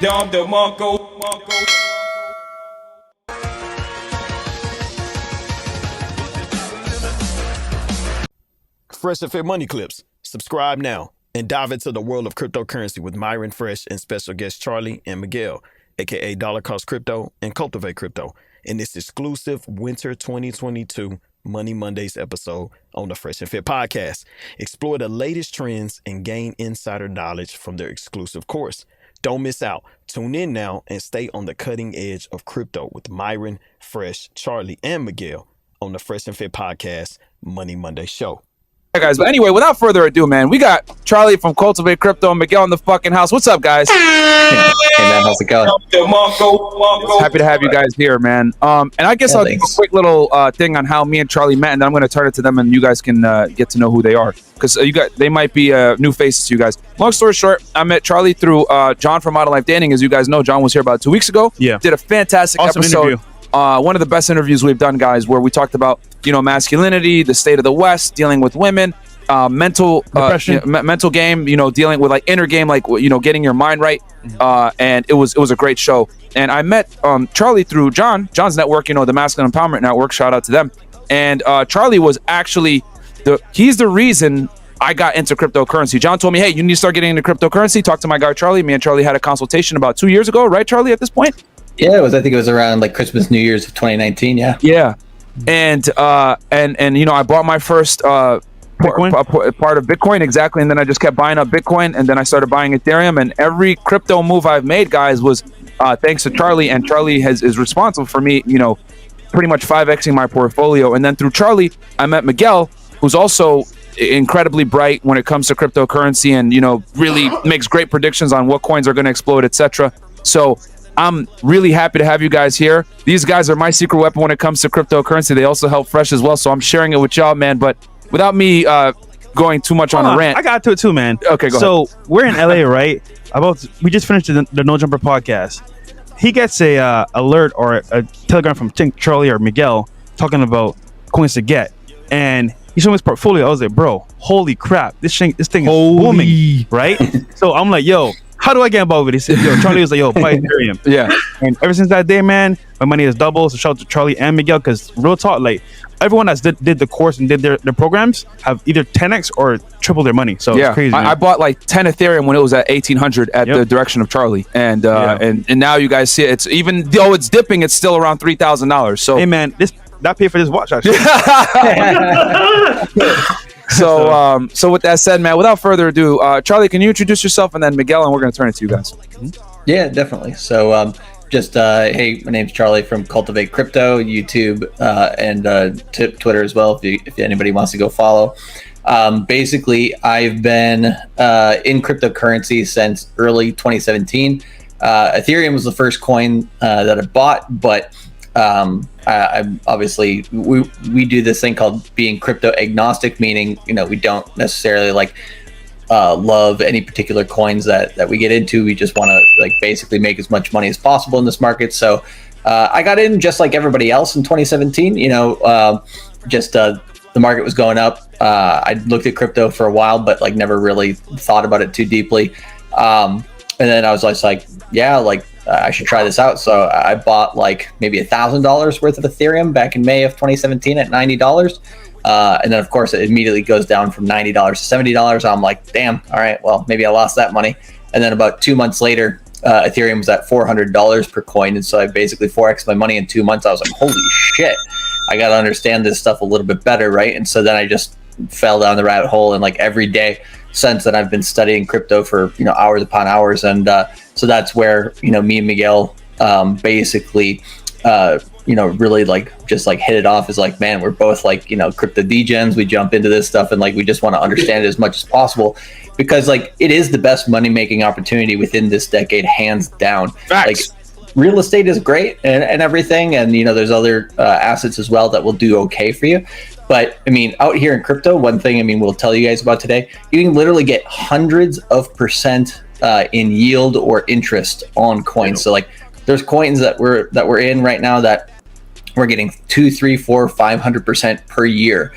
Dom DeMarco. FreshandFit Money Clips. Subscribe now and dive into the world of cryptocurrency with Myron Fresh and special guests Charlie and Miguel, aka Dollar Cost Crypto and Cultivate Crypto, in this exclusive Winter 2022 Money Mondays episode on the Fresh and Fit podcast. Explore the latest trends and gain insider knowledge from their exclusive course. Don't miss out. Tune in now and stay on the cutting edge of crypto with Myron, Fresh, Charlie, and Miguel on the Fresh and Fit podcast Money Monday show. Hey guys, but anyway, without further ado, man, we got Charlie from Cultivate Crypto and Miguel in the fucking house. What's up, guys? Hey man, how's it going? Happy to have you guys here, man. And I guess I'll give a quick little thing on how me and Charlie met, and then I'm going to turn it to them, and you guys can get to know who they are, because they might be new faces to you guys. Long story short, I met Charlie through John from Modern Life Dating. As you guys know, John was here about 2 weeks ago. Yeah, did a fantastic episode. Interview. One of the best interviews we've done, guys, where we talked about masculinity, the state of the West, dealing with women, mental game, dealing with like inner game, like getting your mind right. And it was a great show. And I met Charlie through John's network, the Masculine Empowerment Network. Shout out to them. And Charlie was actually he's the reason I got into cryptocurrency. John told me, hey, you need to start getting into cryptocurrency. Talk to my guy Charlie. Me and Charlie had a consultation about 2 years ago, right, Charlie? At this point. Yeah, I think it was around like Christmas, New Year's of 2019. Yeah. And I bought my first part of Bitcoin, exactly, and then I just kept buying up Bitcoin, and then I started buying Ethereum, and every crypto move I've made, guys, was thanks to Charlie, and Charlie is responsible for me, pretty much 5xing my portfolio. And then through Charlie, I met Miguel, who's also incredibly bright when it comes to cryptocurrency, and really makes great predictions on what coins are going to explode, etc. So I'm really happy to have you guys here. These guys are my secret weapon when it comes to cryptocurrency. They also help Fresh as well, so I'm sharing it with y'all, man. But without me going too much on a rant, I got to it too, man. Okay, go ahead. So we're in LA, right? We just finished the No Jumper podcast. He gets a alert or a telegram from Charlie or Miguel talking about coins to get, and he showed me his portfolio. I was like, bro, holy crap, this thing is booming, right? So I'm like, yo, how do I get involved with it? He said, yo, Charlie was like, yo, buy Ethereum. Yeah. And ever since that day, man, my money has doubled. So shout out to Charlie and Miguel, because real talk, like everyone that's did the course and did their programs have either 10x or tripled their money. So it's crazy. I bought like 10 Ethereum when it was at 1800 at the direction of Charlie. And and now you guys see it. It's, even though it's dipping, it's still around $3,000. So hey man, that paid for this watch actually. So with that said, man, without further ado, Charlie, can you introduce yourself, and then Miguel, and we're going to turn it to you guys. Yeah, definitely. So hey, my name's Charlie from Cultivate Crypto, YouTube, and Twitter as well, if anybody wants to go follow. Basically, I've been in cryptocurrency since early 2017. Ethereum was the first coin that I bought, but I'm obviously we do this thing called being crypto agnostic, meaning we don't necessarily love any particular coins that we get into. We just want to basically make as much money as possible in this market. So I got in just like everybody else in 2017. The market was going up. I looked at crypto for a while, but never really thought about it too deeply. And then I was just like, I should try this out. So I bought maybe $1,000 worth of Ethereum back in May of 2017 at $90. And then of course it immediately goes down from $90 to $70. I'm like, damn, all right, well, maybe I lost that money. And then about 2 months later, Ethereum was at $400 per coin. And so I basically 4x my money in 2 months. I was like, holy shit, I got to understand this stuff a little bit better, right? And so then I just fell down the rabbit hole, and every day since then I've been studying crypto for hours upon hours. And so that's where me and Miguel basically really just hit it off. Is man, we're both crypto degens. We jump into this stuff and we just want to understand it as much as possible, because it is the best money making opportunity within this decade, hands down. Facts. Real estate is great and everything, and there's other assets as well that will do okay for you. But I mean, out here in crypto, one thing we'll tell you guys about today, you can literally get hundreds of % in yield or interest on coins. So there's coins that we're in right now that we're getting 2, 3, 4, 500% per year.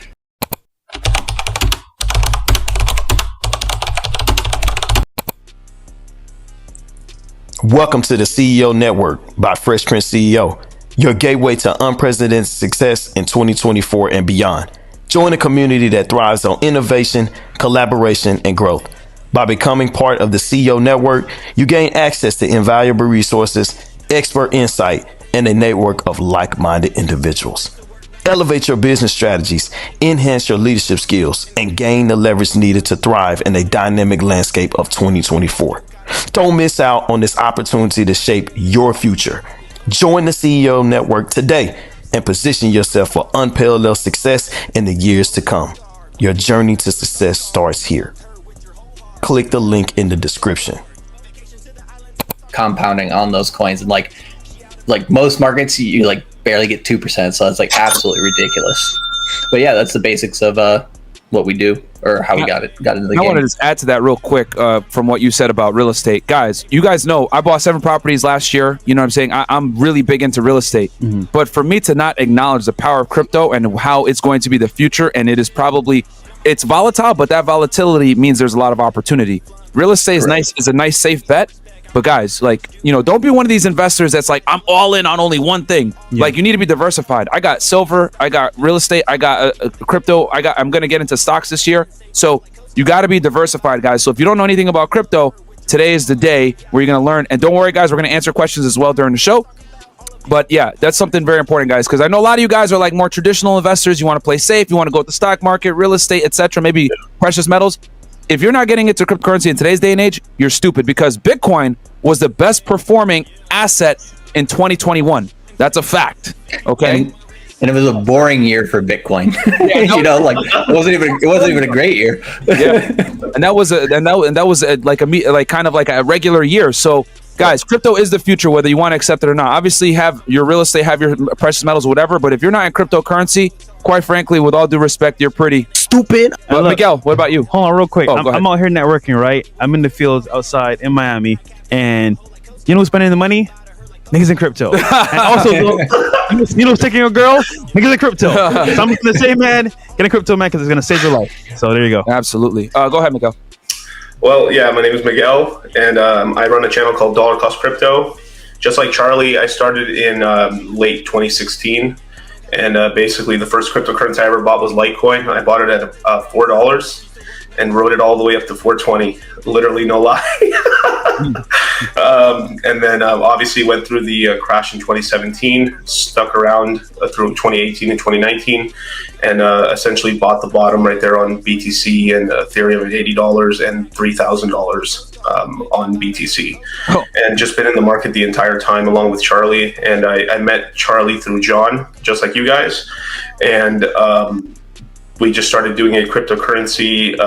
Welcome to the CEO Network by Fresh Prince CEO, your gateway to unprecedented success in 2024 and beyond. Join a community that thrives on innovation, collaboration, and growth. By becoming part of the CEO Network, you gain access to invaluable resources, expert insight, and a network of like-minded individuals. Elevate your business strategies, enhance your leadership skills, and gain the leverage needed to thrive in a dynamic landscape of 2024. Don't miss out on this opportunity to shape your future. Join the CEO Network today and position yourself for unparalleled success in the years to come. Your journey to success starts here. Click the link in the description. Compounding on those coins, and like most markets, you like barely get 2%, so it's like absolutely ridiculous. But yeah, that's the basics of what we do, or how we got into the game. I want to just add to that real quick from what you said about real estate. Guys, you guys know I bought 7 properties last year. You know what I'm saying? I'm really big into real estate. Mm-hmm. But for me to not acknowledge the power of crypto and how it's going to be the future, and it is probably, it's volatile, but that volatility means there's a lot of opportunity. Real estate is a nice safe bet. But guys, like, you know, don't be one of these investors that's like, I'm all in on only one thing. Yeah. Like, you need to be diversified. I got silver, I got real estate, I got crypto, I'm going to get into stocks this year. So you got to be diversified, guys. So if you don't know anything about crypto, today is the day where you're going to learn. And don't worry, guys, we're going to answer questions as well during the show. But yeah, that's something very important, guys, because I know a lot of you guys are like more traditional investors. You want to play safe, you want to go with the stock market, real estate, etc., maybe precious metals. If you're not getting into cryptocurrency in today's day and age, you're stupid, because Bitcoin was the best performing asset in 2021. That's a fact. Okay. And it was a boring year for Bitcoin. Yeah, you know, like it wasn't even a great year. Yeah. And that was kind of like a regular year. So guys, crypto is the future, whether you want to accept it or not. Obviously, have your real estate, have your precious metals, whatever. But if you're not in cryptocurrency, quite frankly, with all due respect, you're pretty stupid. But Miguel, what about you? Hold on, real quick. I'm out here networking, right? I'm in the fields outside in Miami, and you know who's spending the money? Niggas in crypto. And also, you know who's taking your girl? Niggas in crypto. So I'm gonna say, man, get in crypto, man, because it's gonna save your life. So there you go. Absolutely. Go ahead, Miguel. Well, yeah, my name is Miguel, and I run a channel called Dollar Cost Crypto. Just like Charlie, I started in late 2016, and basically the first cryptocurrency I ever bought was Litecoin. I bought it at $4 and rode it all the way up to 420. Literally, no lie. And then obviously went through the crash in 2017, stuck around through 2018 and 2019, and essentially bought the bottom right there on BTC and Ethereum at $80 and $3,000 on BTC. Oh. And just been in the market the entire time along with Charlie. And I met Charlie through John, just like you guys. And we just started doing a cryptocurrency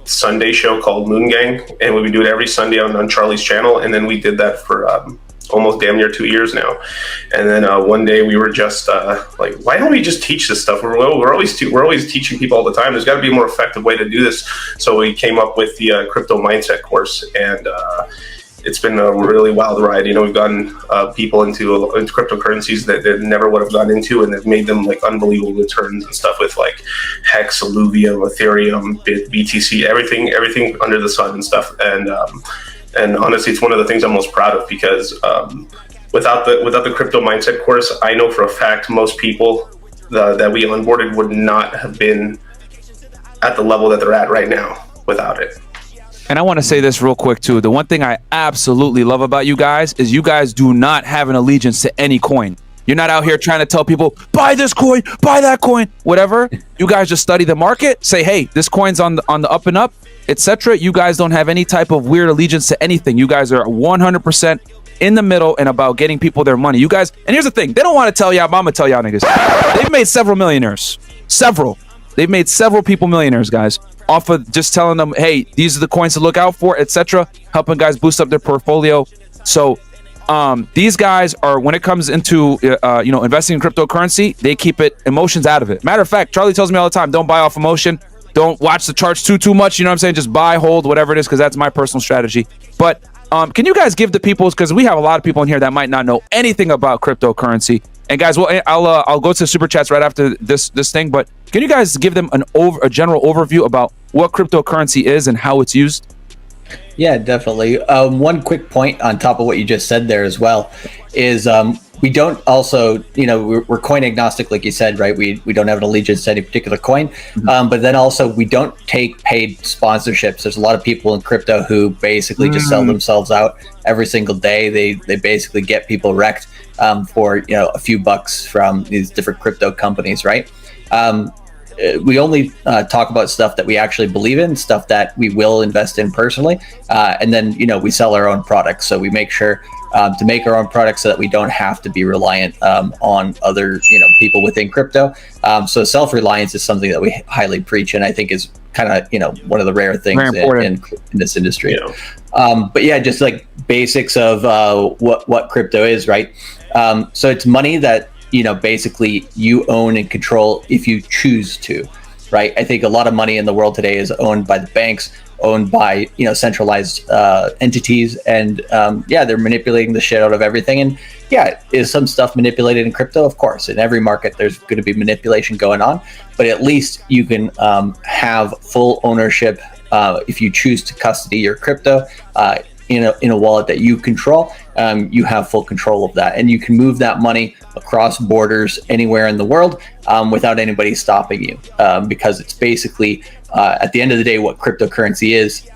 Sunday show called Moon Gang, and we would do it every Sunday on Charlie's channel. And then we did that for almost damn near 2 years now. And then one day we were just like, why don't we just teach this stuff? We're always teaching people all the time. There's got to be a more effective way to do this. So we came up with the crypto mindset course, and it's been a really wild ride. You know, we've gotten people into cryptocurrencies that they never would have gotten into, and they've made them like unbelievable returns and stuff with like Hex, Alluvium, Ethereum, BTC, everything under the sun and stuff. And honestly, it's one of the things I'm most proud of, because without the crypto mindset course, I know for a fact most people that we onboarded would not have been at the level that they're at right now without it. And I want to say this real quick too. The one thing I absolutely love about you guys is you guys do not have an allegiance to any coin. You're not out here trying to tell people, buy this coin, buy that coin, whatever. You guys just study the market, say, hey, this coin's on the up and up, etc. You guys don't have any type of weird allegiance to anything. You guys are 100% in the middle and about getting people their money. You guys, and here's the thing, they don't want to tell y'all, but I'm gonna tell y'all niggas. They've made several millionaires. They've made several people millionaires, guys, off of just telling them, hey, these are the coins to look out for, etc., helping guys boost up their portfolio. So these guys are, when it comes into investing in cryptocurrency, they keep emotions out of it. Matter of fact, Charlie tells me all the time, don't buy off emotion, don't watch the charts too much, you know what I'm saying? Just buy, hold, whatever it is, because that's my personal strategy. But can you guys give the people, because we have a lot of people in here that might not know anything about cryptocurrency. And guys, well, I'll go to the super chats right after this thing, but can you guys give them a general overview about what cryptocurrency is and how it's used? Yeah, definitely. One quick point on top of what you just said there as well is we don't also, we're coin agnostic, like you said, right? We don't have an allegiance to any particular coin, but then also we don't take paid sponsorships. There's a lot of people in crypto who basically just sell themselves out every single day. They basically get people wrecked for a few bucks from these different crypto companies, right? We only talk about stuff that we actually believe in, stuff that we will invest in personally, and then we sell our own products. So we make sure to make our own products so that we don't have to be reliant on other people within crypto. So self-reliance is something that we highly preach, and I think is kind of one of the rare things in this industry. But yeah, just like basics of what crypto is, right? So it's money that basically you own and control if you choose to, right? I think a lot of money in the world today is owned by the banks, owned by centralized entities, and they're manipulating the shit out of everything. And is some stuff manipulated in crypto? Of course, in every market there's going to be manipulation going on, but at least you can have full ownership if you choose to custody your crypto in a wallet that you control. You have full control of that, and you can move that money across borders anywhere in the world without anybody stopping you, because it's basically at the end of the day what cryptocurrency is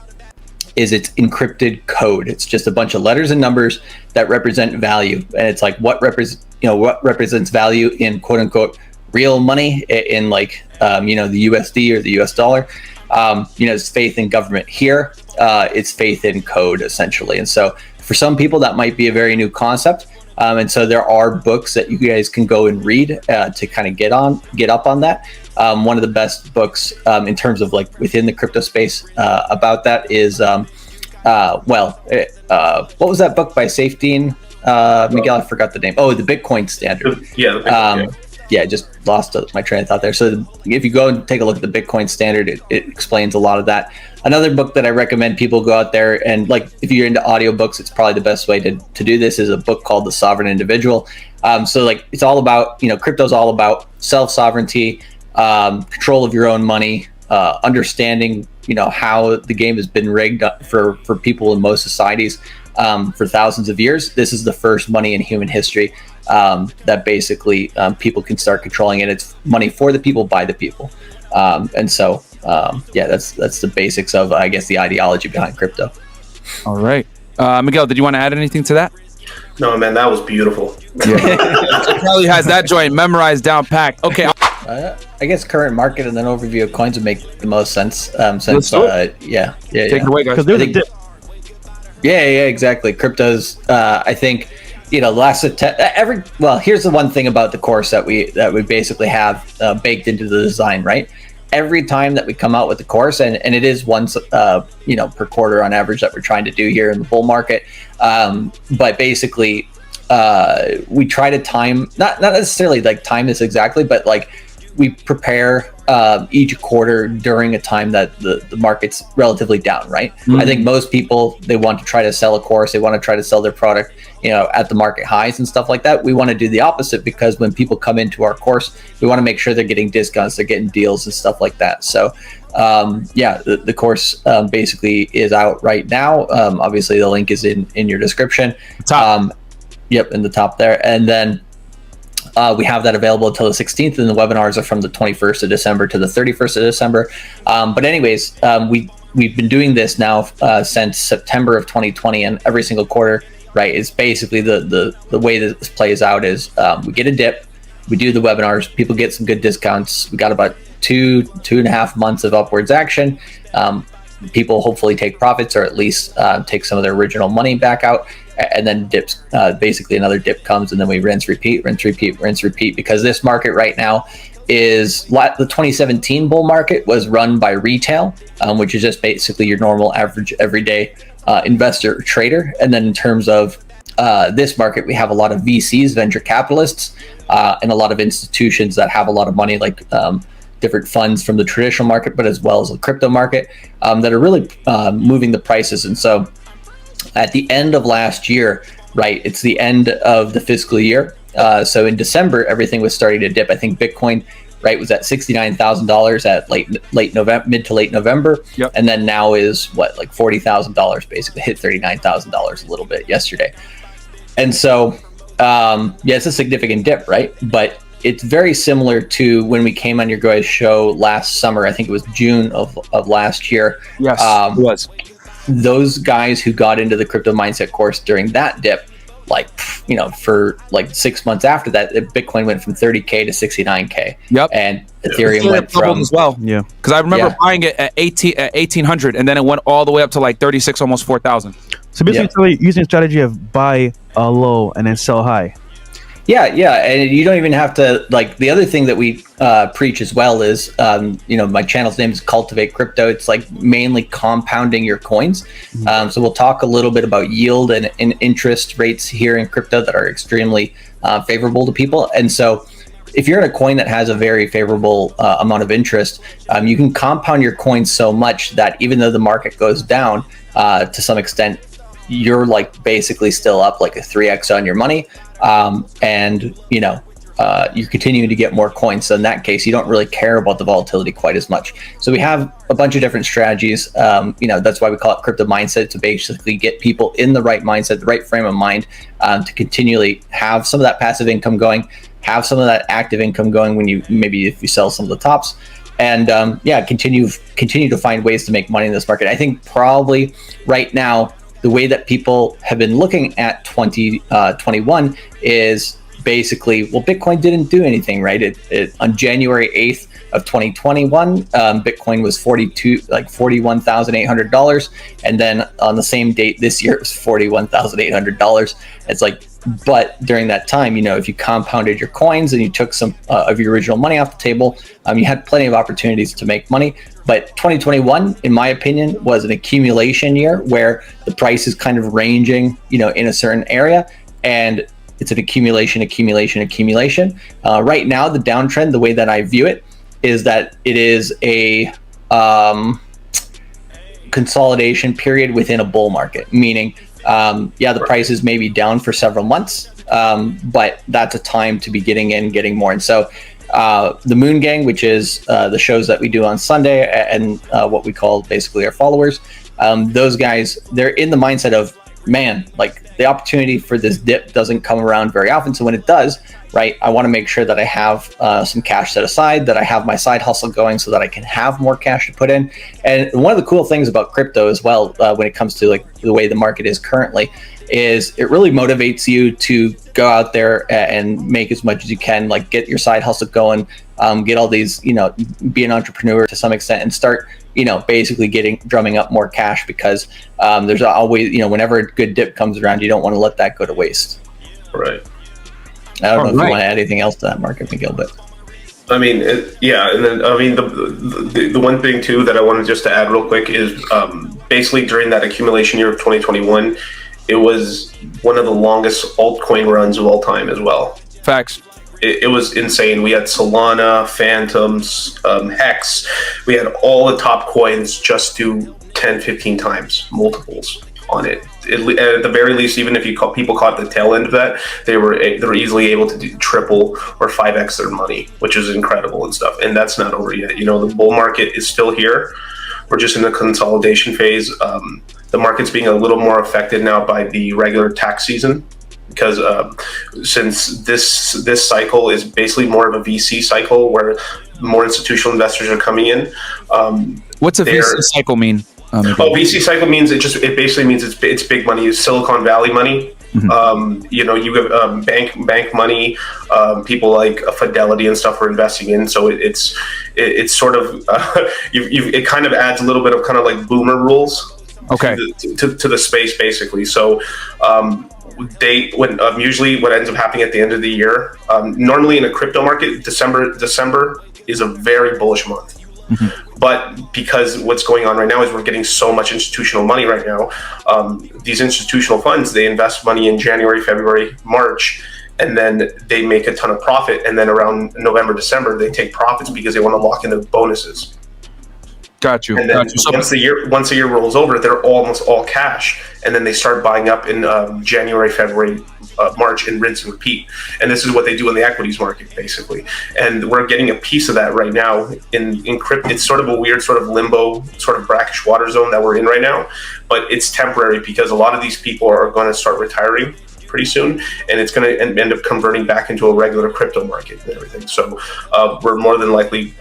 it's encrypted code. It's just a bunch of letters and numbers that represent value, and it's like what represents value in quote unquote real money in like the USD or the US dollar. It's faith in government. Here it's faith in code, essentially. And so for some people that might be a very new concept, and so there are books that you guys can go and read to kind of get up on that. One of the best books in terms of like within the crypto space about that is what was that book by Safedine? Miguel, I forgot the name. Oh, the Bitcoin Standard. I just lost my train of thought there. So if you go and take a look at the Bitcoin Standard, it explains a lot of that. Another book that I recommend people go out there and like, if you're into audiobooks, it's probably the best way to do this, is a book called The Sovereign Individual. So like, it's all about, crypto's all about self-sovereignty, control of your own money, understanding, how the game has been rigged for people in most societies for thousands of years. This is the first money in human history that basically people can start controlling it. It's money for the people, by the people. And so, that's the basics of, I guess, the ideology behind crypto. All right. Miguel, did you want to add anything to that? No, man, that was beautiful. Charlie has that joint memorized down packed. Okay. I guess current market and then overview of coins would make the most sense. Since, Take it away, guys. Exactly. Crypto's, I think, here's the one thing about the course that we basically have baked into the design, right? Every time that we come out with the course, and it is once per quarter on average that we're trying to do here in the bull market, but basically we try to time, not necessarily like time this exactly, but like we prepare each quarter during a time that the market's relatively down, right? I think most people, they want to try to sell a course, they want to try to sell their product at the market highs and stuff like that. We want to do the opposite, because when people come into our course, we want to make sure they're getting discounts, they're getting deals and stuff like that. So the course basically is out right now. Obviously the link is in your description. Top. In the top there. And then we have that available until the 16th, and the webinars are from the 21st of December to the 31st of December. But anyways, we've been doing this now since September of 2020, and every single quarter, right, is basically the way that this plays out is we get a dip, we do the webinars, people get some good discounts. We got about 2.5 months of upwards action. People hopefully take profits, or at least take some of their original money back out. And then dips, basically another dip comes, and then we rinse, repeat, because this market right now is the 2017 bull market was run by retail, which is just basically your normal average everyday investor or trader. And then in terms of this market, we have a lot of VCs, venture capitalists, and a lot of institutions that have a lot of money, like different funds from the traditional market, but as well as the crypto market, that are really moving the prices. And so at the end of last year, right, it's the end of the fiscal year. So in December, everything was starting to dip. I think Bitcoin right, was at $69,000 at late November, mid to late November, Yep. and then now is what, like $40,000 basically, hit $39,000 a little bit yesterday. And so yeah, it's a significant dip, right? But it's very similar to when we came on your guys' show last summer. I think it was June of last year. Yes, it was. Those guys who got into the crypto mindset course during that dip, like, you know, for like 6 months after that, Bitcoin went from 30K to 69K. Yep. And Ethereum went doubled from, as well. Yeah. Because I remember Yeah. buying it at 1800, and then it went all the way up to like 36, almost 4,000. So basically, it's really using a strategy of buy low and then sell high. Yeah, and you don't even have to, like, the other thing that we preach as well is, you know, my channel's name is Cultivate Crypto. It's like mainly compounding your coins. So we'll talk a little bit about yield and interest rates here in crypto that are extremely favorable to people. And so if you're in a coin that has a very favorable amount of interest, you can compound your coins so much that even though the market goes down to some extent, you're like basically still up like a 3x on your money. And you know, you're continuing to get more coins. So in that case, you don't really care about the volatility quite as much. So we have a bunch of different strategies. You know, that's why we call it crypto mindset, to basically get people in the right mindset, the right frame of mind, to continually have some of that passive income going, have some of that active income going when you, maybe if you sell some of the tops, and yeah, continue to find ways to make money in this market. I think probably right now, the way that people have been looking at 2021 is basically, well, Bitcoin didn't do anything, right? On January 8th of 2021, Bitcoin was $41,800, and then on the same date this year, it was $41,800. It's like, but during that time, you know, if you compounded your coins and you took some of your original money off the table, you had plenty of opportunities to make money. But 2021, in my opinion, was an accumulation year where the price is kind of ranging, you know, in a certain area, and it's an accumulation. Right now, the downtrend, the way that I view it, is that it is a consolidation period within a bull market, meaning, yeah, the price is maybe down for several months, but that's a time to be getting more. And so the Moon Gang, which is the shows that we do on Sunday, and what we call basically our followers, those guys, they're in the mindset of, man, like, the opportunity for this dip doesn't come around very often. So when it does, right, I want to make sure that I have some cash set aside, that I have my side hustle going so that I can have more cash to put in. And one of the cool things about crypto as well, when it comes to like the way the market is currently, is it really motivates you to go out there and make as much as you can, like get your side hustle going, get all these, you know, be an entrepreneur to some extent, and start, you know, basically drumming up more cash, because there's always, you know, whenever a good dip comes around, you don't want to let that go to waste. Right. I don't know if you want to add anything else to that, Mark, Miguel, but I mean, yeah, and then I mean the one thing too that I wanted just to add real quick is basically during that accumulation year of 2021, it was one of the longest altcoin runs of all time as well. Facts. It was insane. We had Solana, Phantoms, Hex. We had all the top coins just do 10, 15 times, multiples on it. At the very least, even if people caught the tail end of that, they were easily able to do triple or 5x their money, which is incredible and stuff. And that's not over yet. You know, the bull market is still here. We're just in the consolidation phase. The market's being a little more affected now by the regular tax season, because since this cycle is basically more of a VC cycle where more institutional investors are coming in. What's a VC cycle mean? VC cycle means it basically means it's big money. It's Silicon Valley money. Mm-hmm. You know, you have bank money. People like Fidelity and stuff are investing in. So it's sort of it kind of adds a little bit of kind of like boomer rules. Okay. To the space basically. So usually what ends up happening at the end of the year, normally in a crypto market, December is a very bullish month. Mm-hmm. But because what's going on right now is we're getting so much institutional money right now, these institutional funds, they invest money in January, February, March, and then they make a ton of profit. And then around November, December, they take profits because they want to lock in the bonuses. Got you. And then Got you. So, once the year rolls over, they're almost all cash, and then they start buying up in January, February, March, and rinse and repeat. And this is what they do in the equities market, basically. And we're getting a piece of that right now in crypto. It's sort of a weird sort of limbo, sort of brackish water zone that we're in right now, but it's temporary because a lot of these people are going to start retiring pretty soon, and it's going to end up converting back into a regular crypto market and everything. So we're more than likely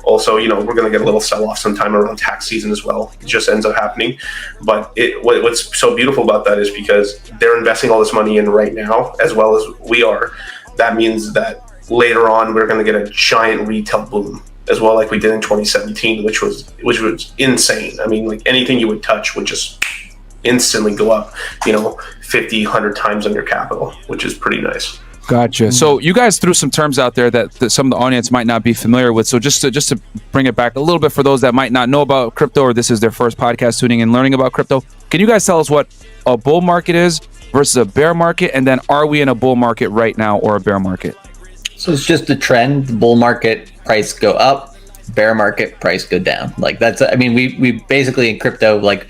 also, we're going to get a little sell-off sometime around tax season as well. It just ends up happening. But what's so beautiful about that is because they're investing all this money in right now, as well as we are. That means that later on we're going to get a giant retail boom as well, like we did in 2017, which was insane. I mean, like anything you would touch would just instantly go up, 50, 100 times on your capital, which is pretty nice. Gotcha. So you guys threw some terms out there that some of the audience might not be familiar with. So just to bring it back a little bit for those that might not know about crypto, or this is their first podcast tuning in learning about crypto, can you guys tell us what a bull market is versus a bear market? And then are we in a bull market right now or a bear market? So it's just the trend. The bull market price go up, bear market price go down. Like we basically in crypto, like,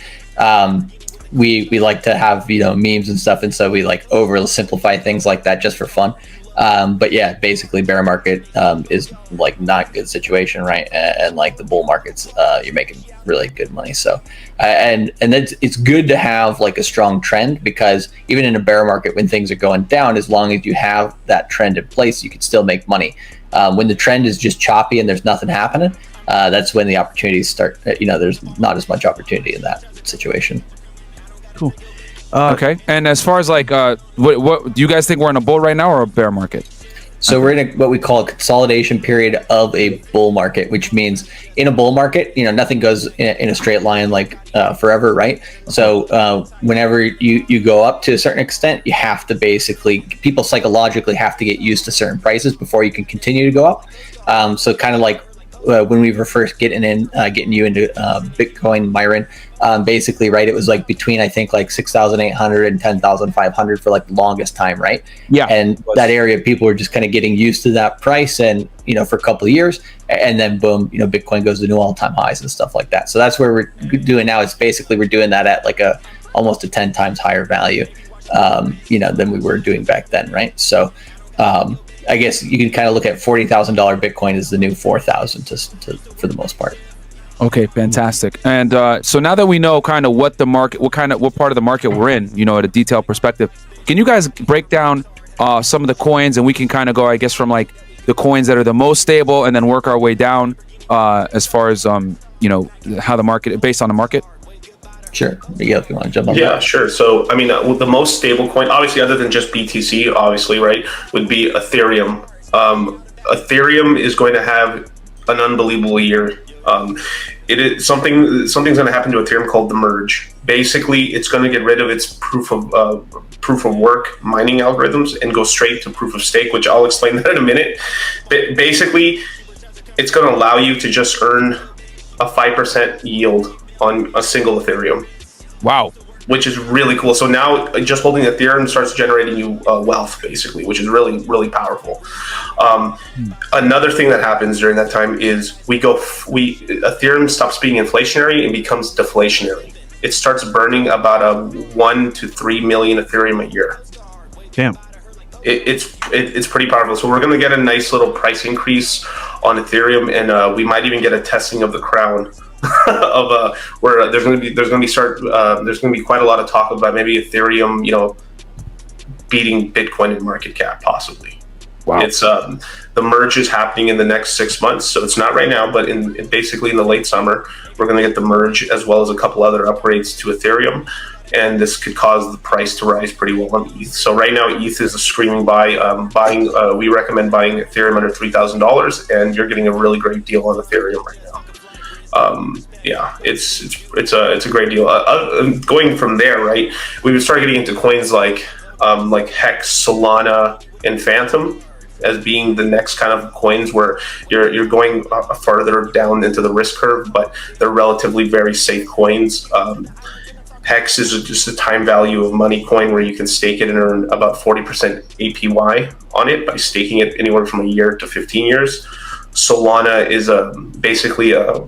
we like to have memes and stuff, and so we like oversimplify things like that just for fun. But yeah, basically bear market is like not a good situation, right? And like the bull markets, you're making really good money. So and it's good to have like a strong trend, because even in a bear market when things are going down, as long as you have that trend in place, you can still make money. When the trend is just choppy and there's nothing happening, that's when the opportunities start. There's not as much opportunity in that situation. Cool. Okay. And as far as like, what do you guys think, we're in a bull right now or a bear market? So we're in what we call a consolidation period of a bull market, which means in a bull market, nothing goes in a straight line like forever, right? So whenever you go up to a certain extent, you have to people psychologically have to get used to certain prices before you can continue to go up. So kind of like when we were first getting you into Bitcoin, Myron, basically, right, it was like between, I think, like 6,800 and 10,500 for like the longest time, right? Yeah. And that area, people were just kind of getting used to that price, and for a couple of years, and then boom, Bitcoin goes to new all-time highs and stuff like that. So that's where we're doing now. It's basically we're doing that at like almost a 10 times higher value, than we were doing back then, right? So I guess you can kind of look at $40,000 Bitcoin as the new 4,000 for the most part. Okay, fantastic. And so now that we know kind of what part of the market we're in, at a detailed perspective, can you guys break down some of the coins, and we can kind of go, I guess, from like the coins that are the most stable, and then work our way down as far as how the market, based on the market? Sure. Miguel, if you want to jump on that. Yeah, sure. So, I mean, the most stable coin, obviously, other than just BTC, obviously, right, would be Ethereum. Ethereum is going to have an unbelievable year. It is something's going to happen to Ethereum called the merge. Basically, it's going to get rid of its proof of work mining algorithms and go straight to proof of stake, which I'll explain that in a minute. But basically, it's going to allow you to just earn a 5% yield on a single Ethereum. Wow. Which is really cool. So now just holding Ethereum starts generating you wealth, basically, which is really, really powerful. Another thing that happens during that time is Ethereum stops being inflationary and becomes deflationary. It starts burning about 1 to 3 million Ethereum a year. Damn. It's pretty powerful. So we're going to get a nice little price increase on Ethereum, and we might even get a testing of the crown. Of where there's going to be quite a lot of talk about maybe Ethereum, beating Bitcoin in market cap, possibly. Wow. It's the merge is happening in the next 6 months, so it's not right now, but basically in the late summer, we're going to get the merge as well as a couple other upgrades to Ethereum, and this could cause the price to rise pretty well on ETH. So right now, ETH is a screaming buy. We recommend buying Ethereum under $3,000, and you're getting a really great deal on Ethereum right now. It's a great deal. Going from there, right, we would start getting into coins like Hex, Solana, and Phantom as being the next kind of coins where you're going farther down into the risk curve, but they're relatively very safe coins. Hex is just a time value of money coin where you can stake it and earn about 40% APY on it by staking it anywhere from a year to 15 years. Solana is basically a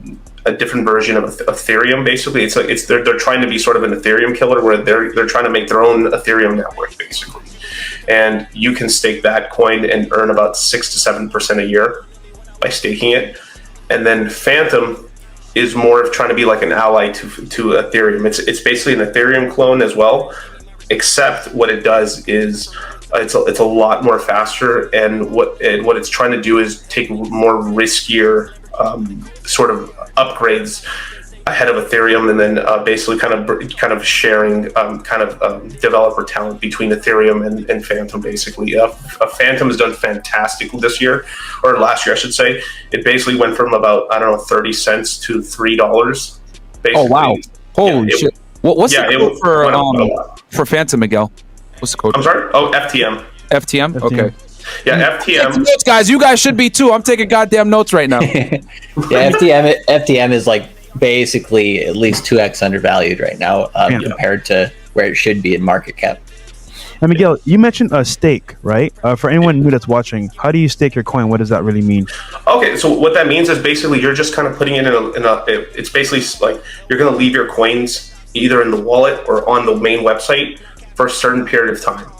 a different version of Ethereum. Basically, it's like they're trying to be sort of an Ethereum killer, where they're trying to make their own Ethereum network, basically. And you can stake that coin and earn about 6 to 7% a year by staking it. And then Phantom is more of trying to be like an ally to Ethereum. It's basically an Ethereum clone as well, except what it does is it's a lot more faster, and what it's trying to do is take more riskier sort of upgrades ahead of Ethereum, and then basically kind of sharing developer talent between Ethereum and Phantom. Basically, Phantom has done fantastic this year, or last year I should say. It basically went from about 30 cents to $3. Oh wow! Holy shit! What's the code for Phantom, Miguel? What's the code? I'm sorry. Oh, FTM. FTM. Okay. Yeah, FTM. Take notes, guys. You guys should be too. I'm taking goddamn notes right now. Yeah, FTM is like basically at least 2x undervalued right now compared to where it should be in market cap. And Miguel, you mentioned a stake, right? For anyone new that's watching, how do you stake your coin? What does that really mean? Okay, so what that means is basically you're just kind of putting it in a it's basically like you're going to leave your coins either in the wallet or on the main website for a certain period of time.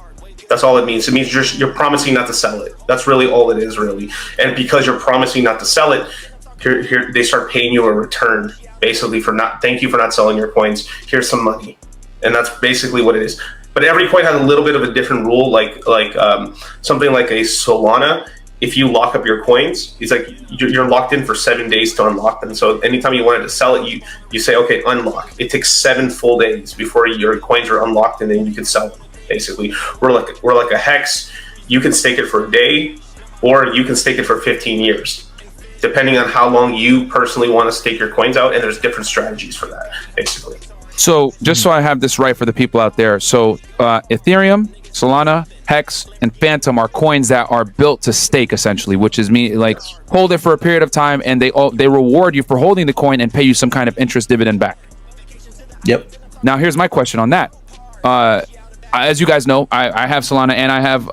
That's all it means. It means you're promising not to sell it. That's really all it is, really. And because you're promising not to sell it, here they start paying you a return, basically thank you for not selling your coins. Here's some money, and that's basically what it is. But every coin has a little bit of a different rule. Like something like a Solana, if you lock up your coins, it's like you're locked in for 7 days to unlock them. So anytime you wanted to sell it, you say, okay, unlock. It takes 7 full days before your coins are unlocked, and then you can sell them. Basically, we're like a hex. You can stake it for a day, or you can stake it for 15 years, depending on how long you personally want to stake your coins out. And there's different strategies for that, basically. So just so I have this right for the people out there, so Ethereum, Solana, Hex, and Phantom are coins that are built to stake, essentially, which is hold it for a period of time, and they reward you for holding the coin and pay you some kind of interest dividend back. Yep. Now here's my question on that. As you guys know, I have Solana and I have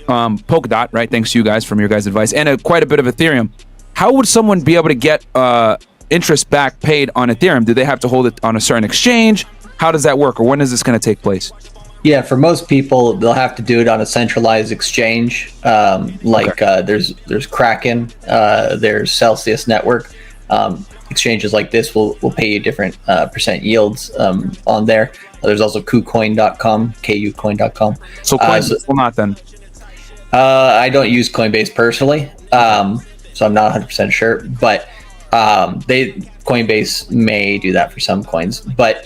Polkadot, right? Thanks to you guys from your guys' advice, and quite a bit of Ethereum. How would someone be able to get interest back paid on Ethereum? Do they have to hold it on a certain exchange? How does that work, or when is this going to take place? Yeah, for most people, they'll have to do it on a centralized exchange. There's Kraken, there's Celsius Network. Exchanges like this will pay you different percent yields on there. There's also KuCoin.com, KuCoin.com. So Coinbase will not then? I don't use Coinbase personally, so I'm not 100% sure. But Coinbase may do that for some coins. But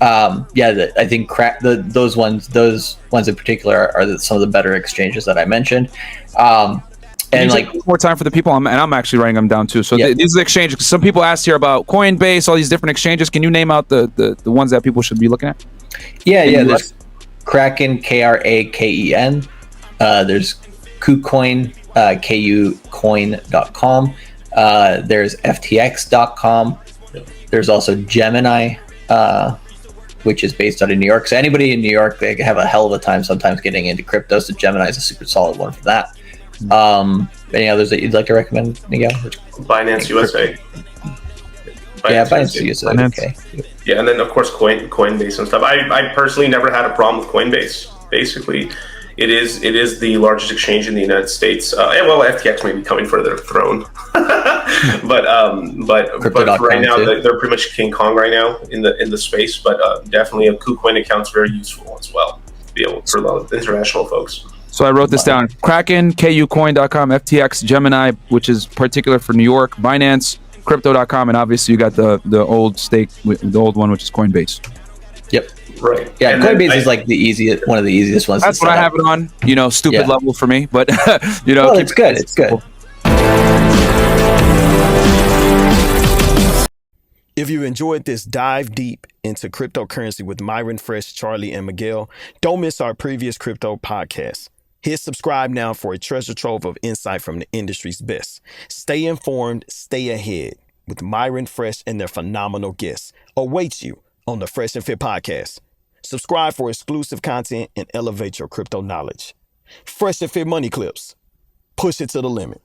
I think those ones in particular are some of the better exchanges that I mentioned. And like more time for the people, and I'm actually writing them down too. So these are the exchanges. Some people asked here about Coinbase, all these different exchanges. Can you name out the ones that people should be looking at? Yeah. There's Kraken, Kraken. There's KuCoin, KuCoin.com. There's FTX.com. There's also Gemini, which is based out of New York. So anybody in New York, they have a hell of a time sometimes getting into crypto. So Gemini is a super solid one for that. Any others that you'd like to recommend, Miguel? Binance USA. Binance USA. Okay. Yeah, and then of course Coinbase and stuff. I personally never had a problem with Coinbase. Basically, it is the largest exchange in the United States. FTX may be coming for their throne, but right now they're pretty much King Kong right now in the space. But definitely a KuCoin account's very useful as well to be able for the international folks. So I wrote this down: Kraken, KuCoin.com, FTX, Gemini, which is particular for New York, Binance, Crypto.com, and obviously you got the old one, which is Coinbase. Yep. Right. Yeah, and Coinbase is like one of the easiest ones. That's what I have it on. Stupid level for me, but it's good. It's good. If you enjoyed this dive deep into cryptocurrency with Myron, Fresh, Charlie, and Miguel, don't miss our previous crypto podcasts. Hit subscribe now for a treasure trove of insight from the industry's best. Stay informed, stay ahead with Myron, Fresh, and their phenomenal guests. Awaits you on the FreshandFit podcast. Subscribe for exclusive content and elevate your crypto knowledge. Fresh and Fit Money Clips. Push it to the limit.